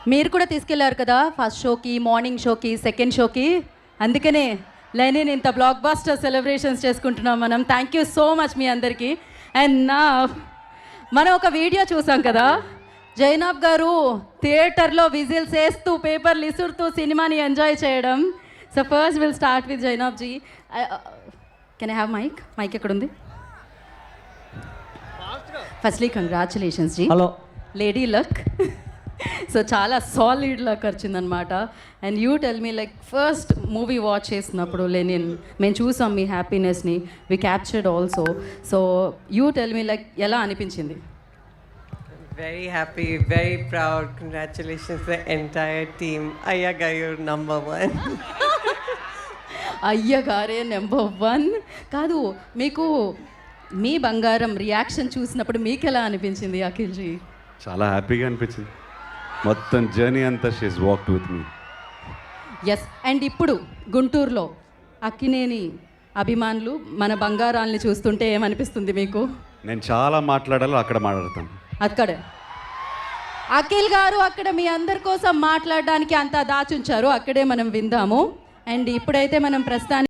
మీరు కూడా తీసుకెళ్లారు కదా ఫస్ట్ షోకి, మార్నింగ్ షోకి, సెకండ్ షోకి. అందుకనే లెనిన్ ఇంత బ్లాక్ బాస్టర్ సెలబ్రేషన్స్ చేసుకుంటున్నాం మనం. థ్యాంక్ యూ సో మచ్ మీ అందరికీ. అండ్ మనం ఒక వీడియో చూసాం కదా, జైనాబ్ గారు థియేటర్లో విజిల్స్ వేస్తూ పేపర్లు ఇసురుతూ సినిమాని ఎంజాయ్ చేయడం. So first will start with Zainab ji. Can I have mike ఎక్కడుంది? Firstly congratulations ji. Hello. Lady luck. So చాలా సాలిడ్ లక్ వచ్చిందనమాట. And you tell me like first movie watch చేసినప్పుడు లెనిన్ మేము చూసాం మీ హ్యాపీనెస్ని, we captured also. So you tell me like ఎలా అనిపించింది? Very happy, very proud. Congratulations to the entire team. Ayyaga, you're number one. అయ్యగారే నెంబర్ 1 కాదు. మీకు మీ బంగారం రియాక్షన్ చూసినప్పుడు మీకు ఎలా అనిపించింది అఖిల్ జీ? చాలా హ్యాపీగా అనిపించింది. మొత్తం జర్నీ అంతా she's walked with me. Yes. And ఇప్పుడు గుంటూరులో అక్కినేని అభిమానులు మన బంగారాల్ని చూస్తుంటే ఏమనిపిస్తుంది మీకు? నేను చాలా మాట్లాడాలో అక్కడ మాట్లాడతాను. అక్కడే అఖిల్ గారు అక్కడ మీ అందరి కోసం మాట్లాడడానికి అంతా దాచుంచారు. అక్కడే మనం విందాము. అండ్ ఇప్పుడైతే మనం ప్రస్తుతానికి